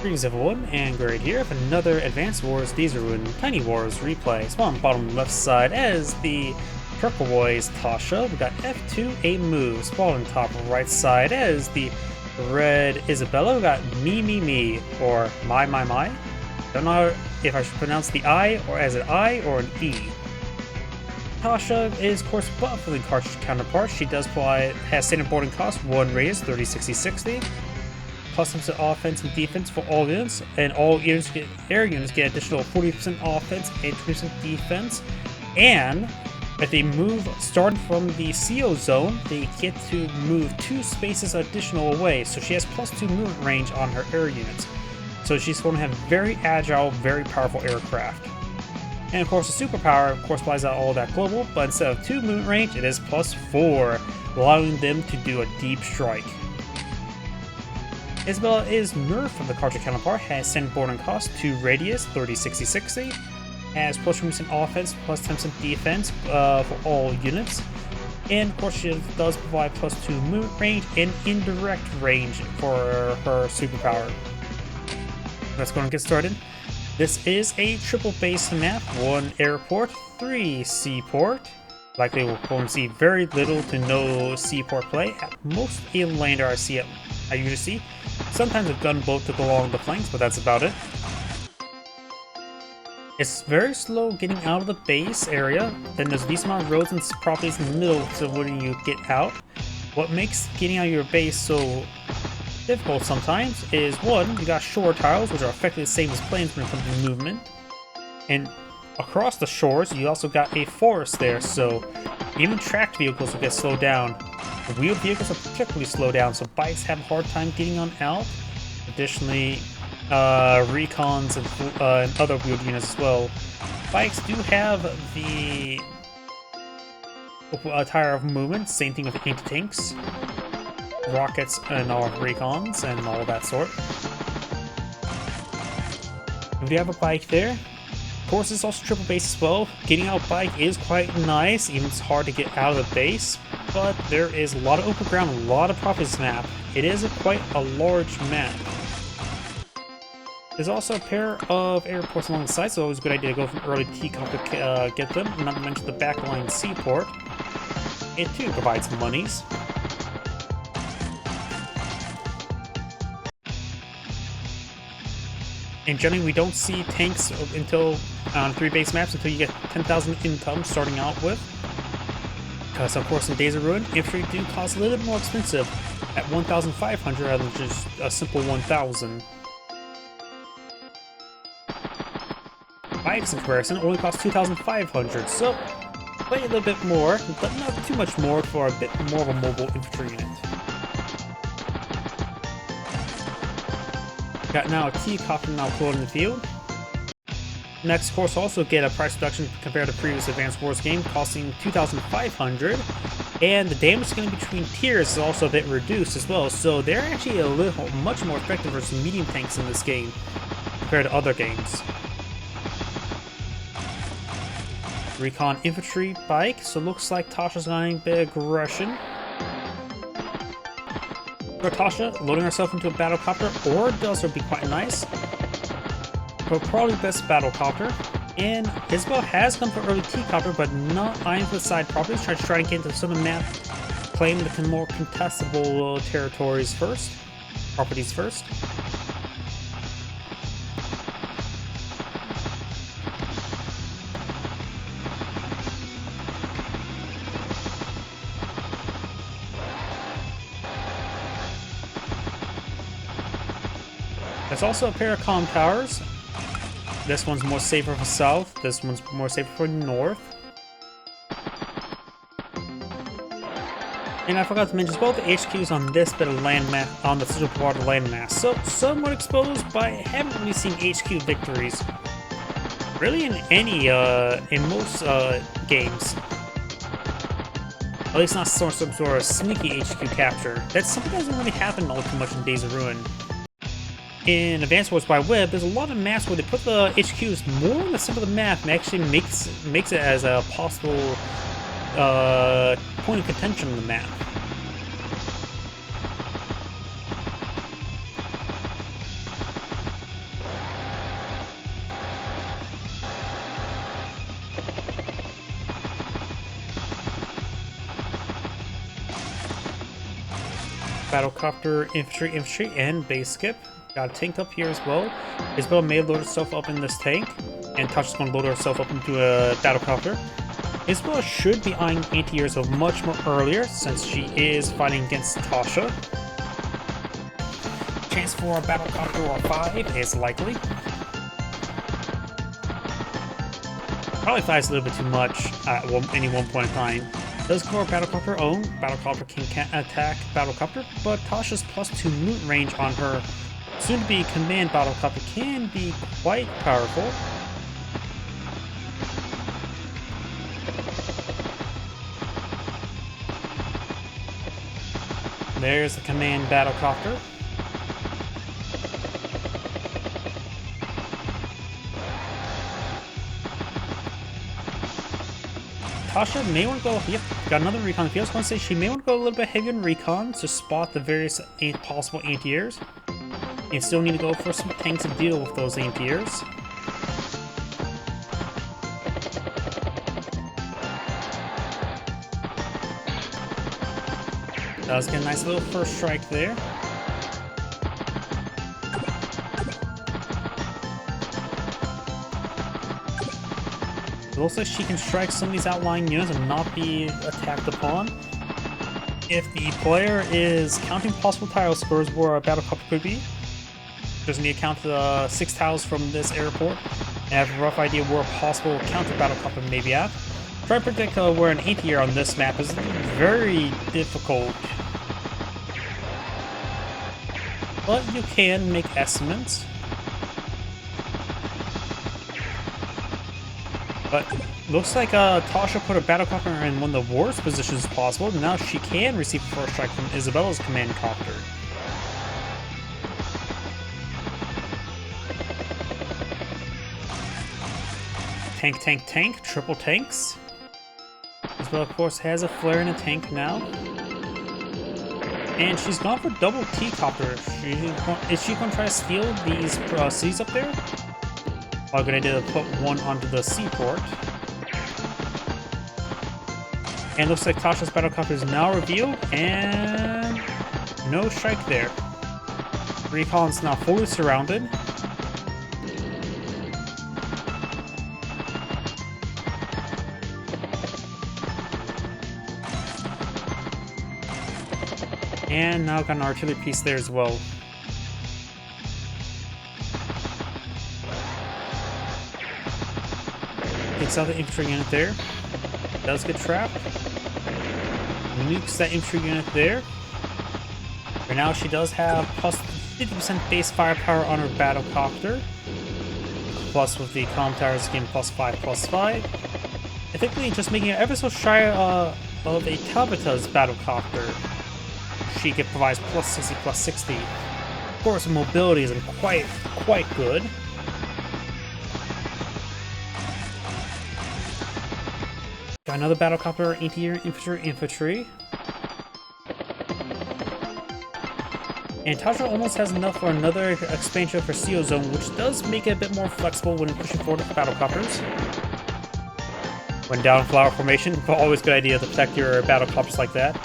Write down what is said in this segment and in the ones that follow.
Greetings everyone, and Grade here with another Advanced Wars Days of Ruin Tiny Wars replay. So on the bottom left side as the turquoise Tasha, we got F2A move. Spawn on top right side as the red Isabella, we got MIMIMI, or my. Don't know if I should pronounce the I, or as an I, or an E. Tasha is, of course, buff for the cartridge counterpart. She does has standard boarding cost, 1 radius, 30, 60, 60. Plus some offense and defense for all units, and all air units get additional 40% offense and 20% defense. And if they move starting from the CO zone, they get to move 2 spaces additional away. So she has +2 movement range on her air units. So she's going to have very agile, very powerful aircraft. And of course, the superpower, of course, applies out all that global, but instead of 2 movement range, it is +4, allowing them to do a deep strike. Isabella is nerfed from the cartridge counterpart, has standard boarding cost, 2 radius, 30, 60, 60, has +20% offense, +10% defense for all units, and of course she does provide +2 movement range and indirect range for her superpower. Let's go and get started. This is a triple base map, 1 airport, 3 seaport. Likely we're going to see very little to no seaport play. At most a lander I usually see. Sometimes a gunboat to go along the flanks, but that's about it. It's very slow getting out of the base area. Then there's a decent amount of roads and properties in the middle to when you get out. What makes getting out of your base so difficult sometimes is, 1, you got shore tiles, which are effectively the same as planes when it comes to movement. And across the shores, you also got a forest there, so even tracked vehicles will get slowed down. The wheeled vehicles are particularly slowed down, so bikes have a hard time getting on out. Additionally, recons and other wheeled units as well. Bikes do have the tire of movement, same thing with anti-tanks, rockets and all recons and all that sort. If you have a bike there, of course it's also triple base as well. Getting out bike is quite nice, even if it's hard to get out of the base, but there is a lot of open ground, a lot of properties map. It is quite a large map. There's also a pair of airports along the side, so always a good idea to go from early T-Cop to get them, not to mention the backline seaport. It too provides monies. And generally we don't see tanks until on 3 base maps until you get 10,000 income starting out with. Because of course in Days of Ruin, infantry do cost a little bit more expensive at 1,500 rather than just a simple 1,000. Bikes in comparison only cost 2,500, so play a little bit more, but not too much more for a bit more of a mobile infantry unit. Got now a T-Copter now pulled in the field. Next, of course, also get a price reduction compared to previous Advanced Wars game, costing 2,500, and the damage going between tiers is also a bit reduced as well, so they're actually much more effective versus medium tanks in this game compared to other games. Recon infantry bike, so looks like Tasha's going a bit of aggression. For Tasha, loading herself into a battlecopter or does would be quite nice. But probably best battlecopter. And Isabella has come for early T-Copter, but not eyeing for the side properties, trying to get into some of the map, claim the more contestable territories first, properties first. There's also a pair of comm towers. This one's more safer for south, this one's more safer for north. And I forgot to mention both the HQs on this bit of landmass, on the central part of the landmass. So somewhat exposed, but I haven't really seen HQ victories. Really in in most games. At least not some sort of sneaky HQ capture. That's something that doesn't really happen all too much in Days of Ruin. In Advanced Wars by Web, there's a lot of maps where they put the HQs more in the center of the map and actually makes it as a possible point of contention on the map. Battlecopter, infantry, and base skip. Got a tank up here as well. Isabella may load herself up in this tank, and Tasha's going to load herself up into a battlecopter. Isabella should be eyeing anti-airs much more earlier, since she is fighting against Tasha. Chance for a battlecopter or 5 is likely. Probably 5 is a little bit too much at any one point in time. Does go for battlecopter own. Battlecopter can attack battlecopter, but Tasha's +2 moot range on her soon-to-be command battlecopter can be quite powerful. There's the command battlecopter. Tasha may want to go, yep, got another recon. If I was going to say she may want to go a little bit heavier in recon to spot the various possible anti-airs. And still need to go for some tanks to deal with those anti-airs. Does get a nice little first strike there. It looks like she can strike some of these outlying units and not be attacked upon. If the player is counting possible tile scores where a battlecopter could be, just need to count the 6 tiles from this airport and have a rough idea where a possible counter battlecopter may be at. Try to predict where an anti-air on this map is very difficult, but you can make estimates. But looks like Tasha put a battlecopter in one of the worst positions possible. Now she can receive a first strike from Isabella's command copter. Tank, triple tanks. Isabella, of course, has a flare and a tank now. And she's gone for double T-copter. Is she going to try to steal these Cs up there? A good idea to put one onto the seaport. And looks like Tasha's battlecopter is now revealed, and no strike there. Recon's now fully surrounded. And now got an artillery piece there as well. Takes out the infantry unit there. Does get trapped. Nukes that infantry unit there. For now, she does have plus 50% base firepower on her battlecopter. Plus with the comm towers again, +5/+5. Effectively just making it ever so shy of a Tabata's battlecopter. She can provide +60/+60. Of course, mobility isn't quite good. Got another battlecopter, anti-air, infantry. And Tasha almost has enough for another expansion for CO Zone, which does make it a bit more flexible when pushing forward with battlecopters. When down flower formation, always a good idea to protect your battlecopters like that.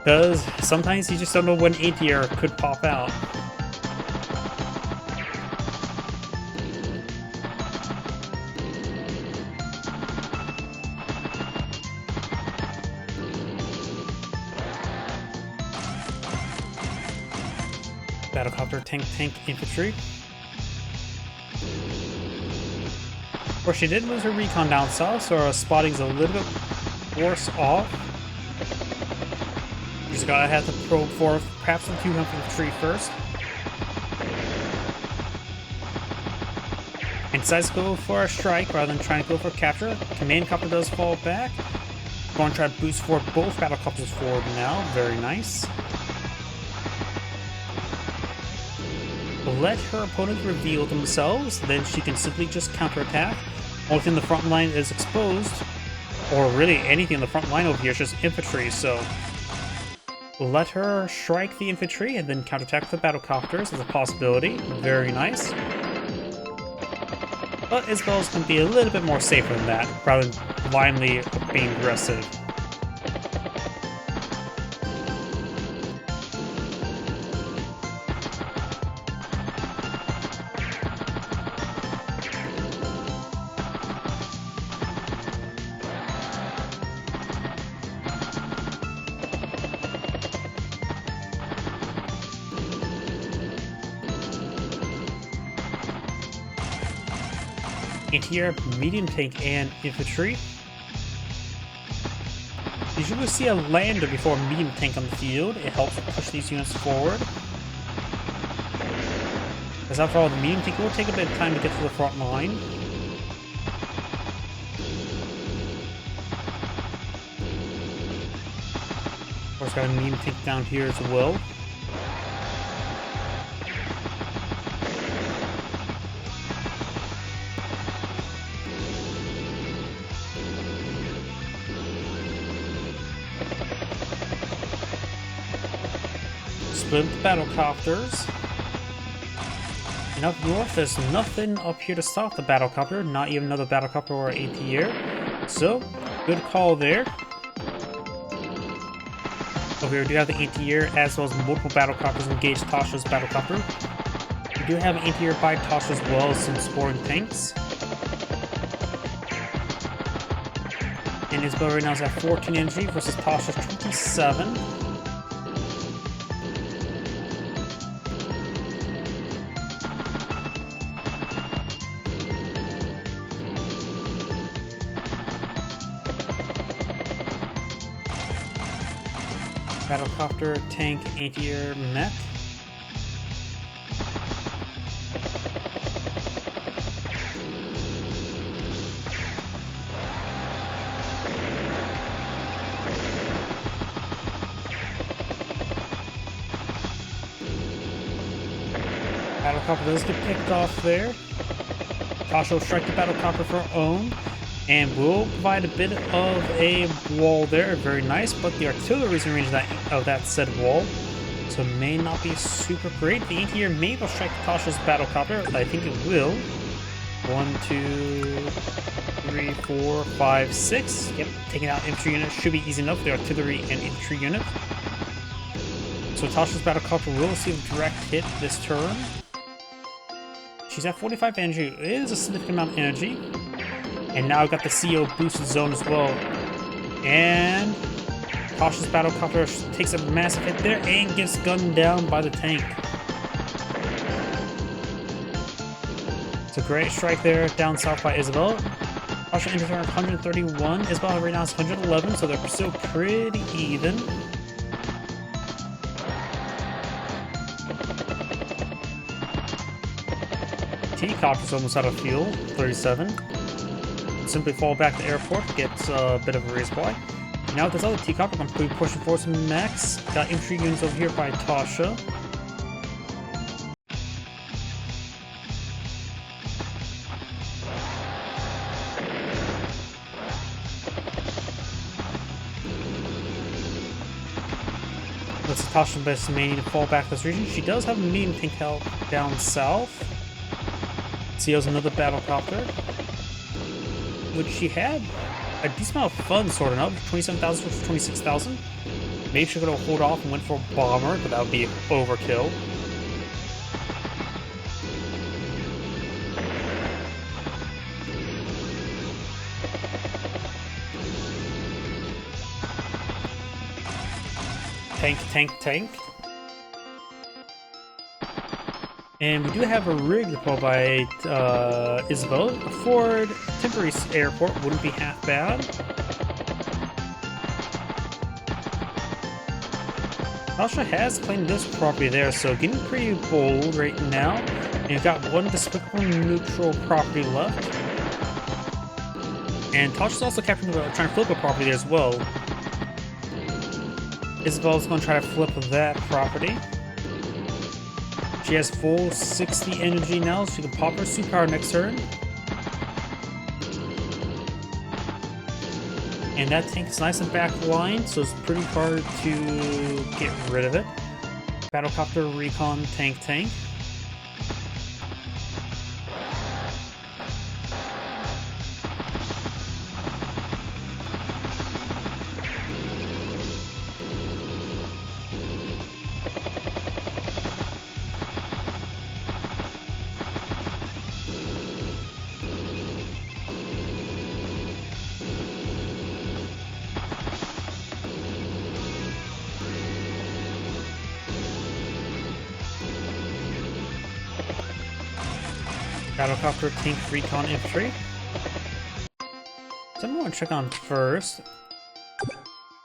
Because sometimes you just don't know when anti-air could pop out. Battlecopter, tank, infantry. Of course, she did lose her recon down south, so her spotting's a little bit worse off. She's gotta have to probe for perhaps some 200 infantry first. And decides to go for a strike rather than trying to go for a capture. Command copter does fall back. Going to try to boost for both battlecopters forward now. Very nice. Let her opponents reveal themselves, then she can simply just counterattack. Only thing the front line is exposed, or really anything in the front line over here is just infantry, so let her strike the infantry and then counterattack the battlecopters as a possibility. Very nice. But Isabella's going to be a little bit more safer than that, rather than blindly being aggressive. anti-air, medium tank, and infantry. You usually see a lander before a medium tank on the field. It helps push these units forward. As after all, the medium tank will take a bit of time to get to the front line. Of course, got a medium tank down here as well. Split the battlecopters. And up north, there's nothing up here to stop the battlecopter, not even another battlecopter or anti-air. So, good call there. Over here, we do have the anti-air as well as multiple battlecopters engage Tasha's battlecopter. We do have an anti-air by Tasha as well as some supporting tanks. And Isabella right now is at 14 energy versus Tasha's 27. Battlecopter, tank, anti-air, mech. Battlecopter does get picked off there. Tasha will strike the battlecopter for her own. And will provide a bit of a wall there, very nice, but the artillery is in range of that said wall, so it may not be super great. The anti-air may will strike Tasha's battlecopter, I think it will. 1, 2, 3, 4, 5, 6. Yep, taking out infantry unit should be easy enough, the artillery and infantry unit. So Tasha's battlecopter will receive a direct hit this turn. She's at 45 energy, it is a significant amount of energy. And now I've got the CO boosted zone as well. And Tasha's battlecopter takes a massive hit there and gets gunned down by the tank. It's a great strike there down south by Isabella. Tasha enters at 131. Isabella right now is 111, so they're still pretty even. T-copter's almost out of fuel, 37. Simply fall back to airport, gets a bit of a resupply. Now with this other T-copter, I'm going to be pushing for some mechs. Got infantry units over here by Tasha. Let's Tasha best may need to fall back to this region. She does have a medium tank help down south. CO's another battlecopter, which she had a decent amount of fun sorting up. 27,000 versus 26,000. Maybe she could have hold off and went for a bomber, but that would be overkill. Tank, tank, tank. And we do have a rig deployed by Isabella. A Ford temporary airport wouldn't be half bad. Tasha has claimed this property there, so getting pretty bold right now. And you've got one despicable neutral property left. And Tasha's also capturing, trying to flip a property there as well. Isabella's going to try to flip that property. She has full 60 energy now, so she can pop her superpower next turn. And that tank is nice and back line, so it's pretty hard to get rid of it. Battlecopter, recon, tank, tank. Battlecopter, tank, recon, infantry. So I'm going to check on first.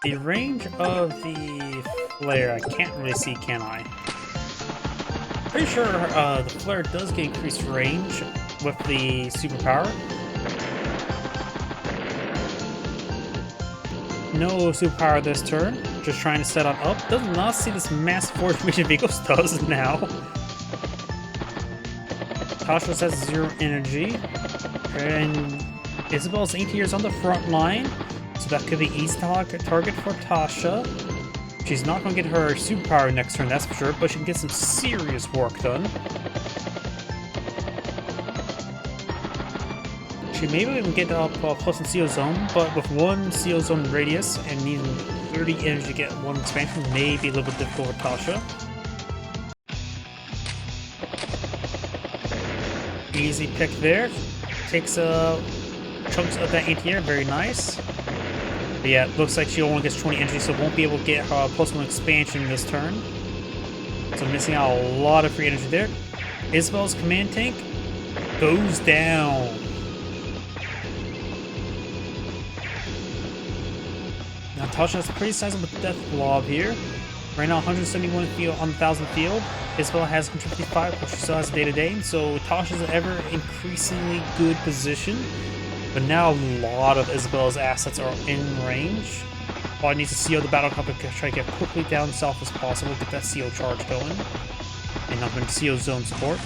The range of the flare, I can't really see, can I? Pretty sure the flare does get increased range with the superpower. No superpower this turn. Just trying to set on up. Does not see this massive formation vehicles. Does now. Tasha has 0 energy. And Isabella's 8 years on the front line. So that could be easy target for Tasha. She's not going to get her superpower next turn, that's for sure. But she can get some serious work done. She may even get up plus in CO zone, but with 1 CO zone radius and needing 30 energy to get 1 expansion may be a little bit difficult for Tasha. Easy pick there. Takes chunks of that anti-air, very nice. But yeah, it looks like she only gets 20 energy, so won't be able to get her plus 1 expansion this turn. So missing out a lot of free energy there. Isabella's command tank goes down. Now Tasha has a pretty sizable death blob here. Right now 171 field on the 1000 field. Isabella has 155, but she still has day-to-day. So Tasha's in ever increasingly good position. But now a lot of Isabella's assets are in range. Probably needs to CO the battle cup to try to get quickly down south as possible, get that CO charge going. And I'm going to CO zone support.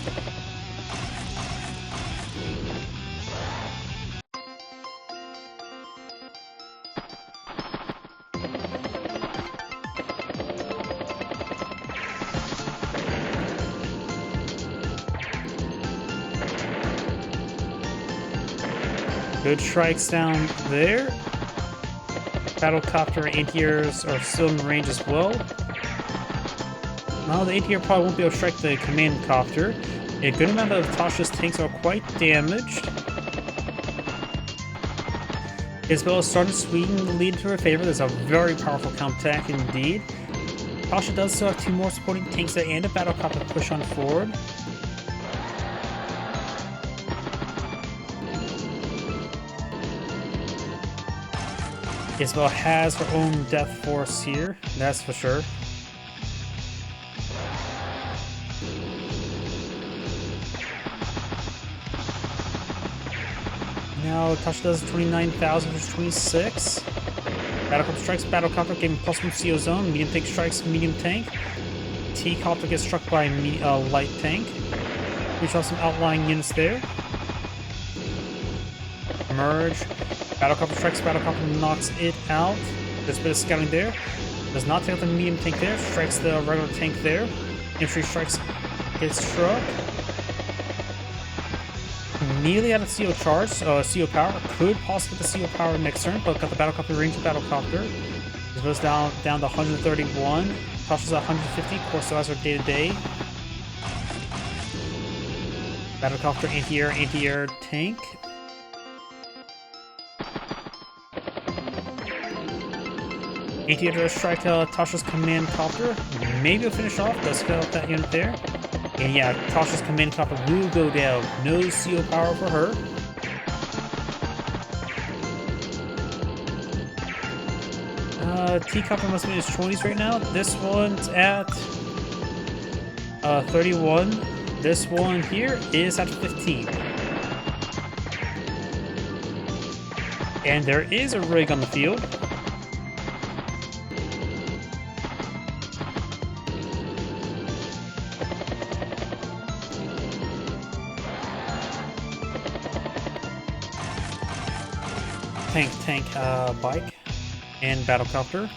Good strikes down there. Battlecopter anti-airs are still in range as well. Now the anti-air probably won't be able to strike the command copter. A good amount of Tasha's tanks are quite damaged. Isabella is starting to sweeten the lead into her favor. There's a very powerful counterattack indeed. Tasha does still have 2 more supporting tanks there and a battlecopter to push on forward. Isabella has her own death force here, that's for sure. Now Tasha does 29,000 versus 26. Battlecopter strikes Battlecopter, giving +1 CO zone. Medium tank strikes medium tank. T-copter gets struck by light tank. We saw some outlying units there. Merge. Battlecopter strikes Battlecopter, knocks it out. There's a bit of scouting there. Does not take out the medium tank there. Strikes the regular tank there. Infantry strikes, gets struck. Nearly out of CO charge, CO power. Could possibly get the CO power next turn, but got the Battlecopter range of Battlecopter. It goes down to 131. Tasha's at 150. Of course, still has her day-to-day. Battlecopter, anti-air tank. Anti-air does strike Tasha's command copter. Maybe it'll finish off. Does fail that unit there. And yeah, Tasha's command copter will go down. No CO power for her. T-copter must be in his 20s right now. This one's at 31. This one here is at 15. And there is a rig on the field. Tank, bike, and battlecopter.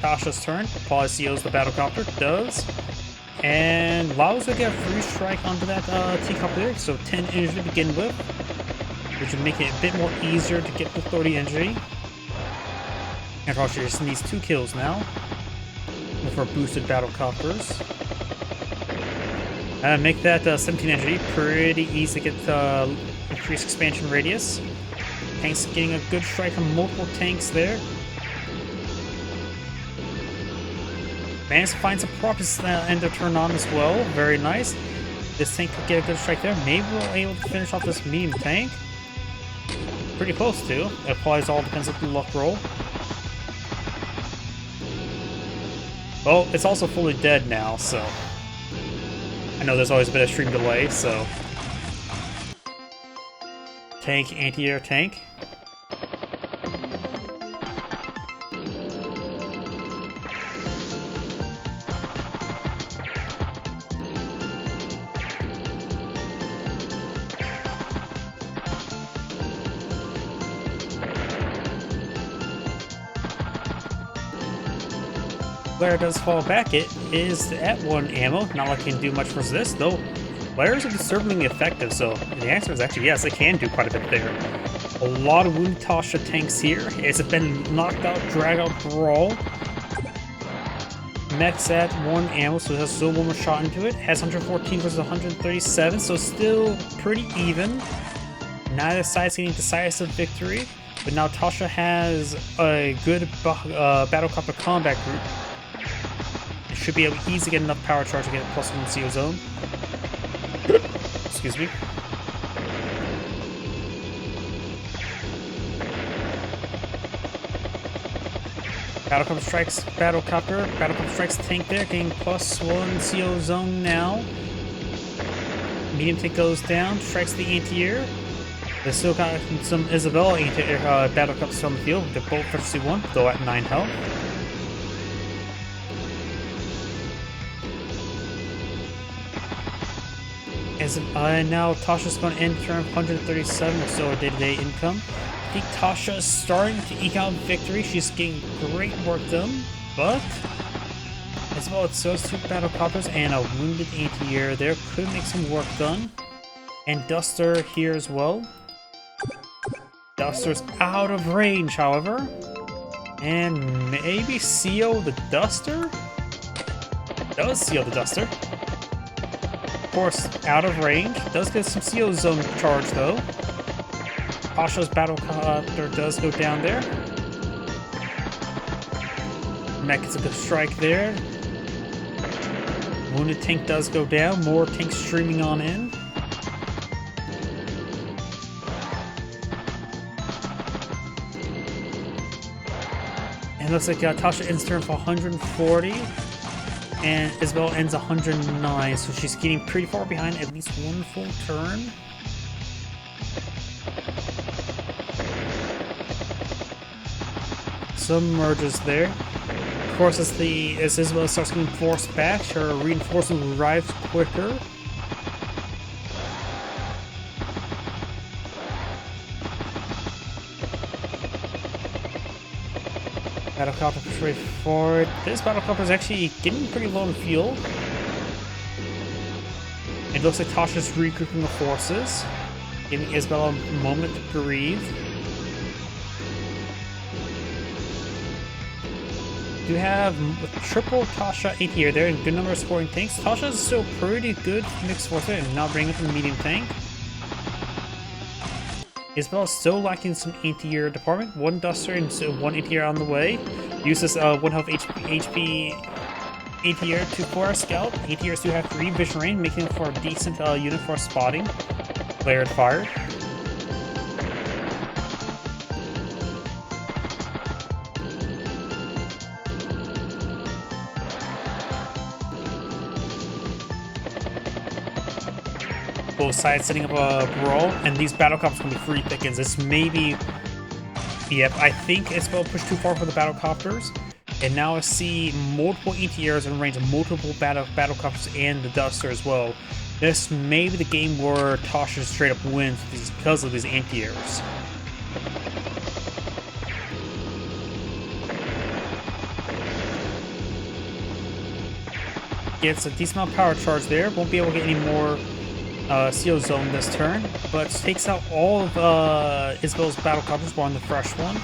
Tasha's turn. Probably COs the battlecopter. Does. And allows to get a free strike onto that T-copter there. So 10 energy to begin with, which would make it a bit more easier to get the 30 energy. And Tasha just needs 2 kills now with her boosted battlecopters. Make that 17 energy pretty easy to get increased expansion radius. Tanks getting a good strike from multiple tanks there. Managed to find some props to end their turn on as well. Very nice. This tank could get a good strike there. Maybe we're able to finish off this medium tank. Pretty close to. It probably all depends on the luck roll. Well, it's also fully dead now, so... I know there's always a bit of stream delay, so... Tank, anti-air tank. Flare does fall back. It is at 1 ammo. Not like it can do much versus this, though. Flares are disturbingly effective, so the answer is actually yes, it can do quite a bit there. A lot of wounded Tasha tanks here. It's been knocked out, drag out, brawl. Mech's at 1 ammo, so it has still one more shot into it. Has 114 versus 137, so still pretty even. Neither side's getting decisive victory, but now Tasha has a good battlecopter combat group. Should be able to easily get enough power charge to get a +1 CO zone. Excuse me. Battlecopter strikes tank there, getting +1 CO zone now. Medium tank goes down, strikes the anti-air. They still got some Isabella anti-air battlecopters on the field. They're both for C1, though at 9 health. Now Tasha's going to end turn 137 or so her day-to-day income. I think Tasha is starting to eke out victory. She's getting great work done, but as well as those 2 battlecopters and a wounded anti-air there could make some work done. And Duster here as well. Duster's out of range, however. And maybe CO the Duster? Does CO the Duster. Of course, out of range. Does get some CO zone charge though. Tasha's battlecopter does go down there. Mech gets a good strike there. Wounded tank does go down. More tanks streaming on in. And it looks like Tasha ends turn for 140. And Isabella ends 109, so she's getting pretty far behind, at least 1 full turn. Some merges there. Of course, as Isabella starts getting forced back, her reinforcement arrives quicker. Battlecopter straight forward. This battlecopter is actually getting pretty low in fuel. It looks like Tasha's regrouping the forces, giving Isabella a moment to breathe. You have triple Tasha anti-air there and good number of scoring tanks. Tasha is still pretty good mixed force and not bringing up the medium tank. Isabella still lacking some anti-air department. 1 Duster and 1 anti-air on the way. Uses 1 health HP anti-air for our scout. Anti-airs do have 3 vision range, making it for a decent unit for spotting. Layered fire. Both sides setting up a brawl, and these battlecopters can be free pickings. This may be... Yep, I think Isabella pushed too far for the battlecopters, and now I see multiple anti-airs in range of multiple battlecopters and the Duster as well. This may be the game where Tasha straight up wins because of these anti-airs. Gets a decent amount of power charge there, won't be able to get any more CO zone this turn, but takes out all of Isabella's battlecopters on the fresh one.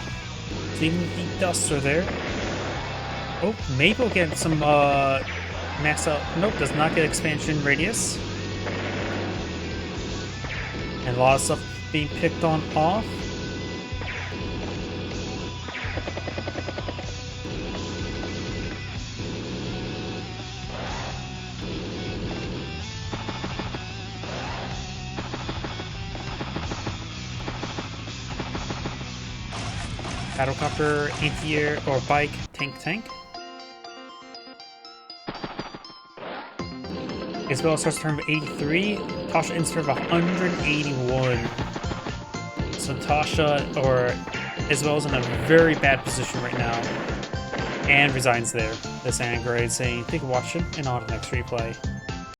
So even the Duster there. Oh, maybe we'll get some max out. Nope, does not get expansion radius. And a lot of stuff being picked on off. Paddlecopter, anti-air, or bike, tank. Isabella starts turn with 83. Tasha ends turn with 181. So Tasha, or Isabella's in a very bad position right now. And resigns there. This Anna grade saying, thank you for watching, and on to the next replay.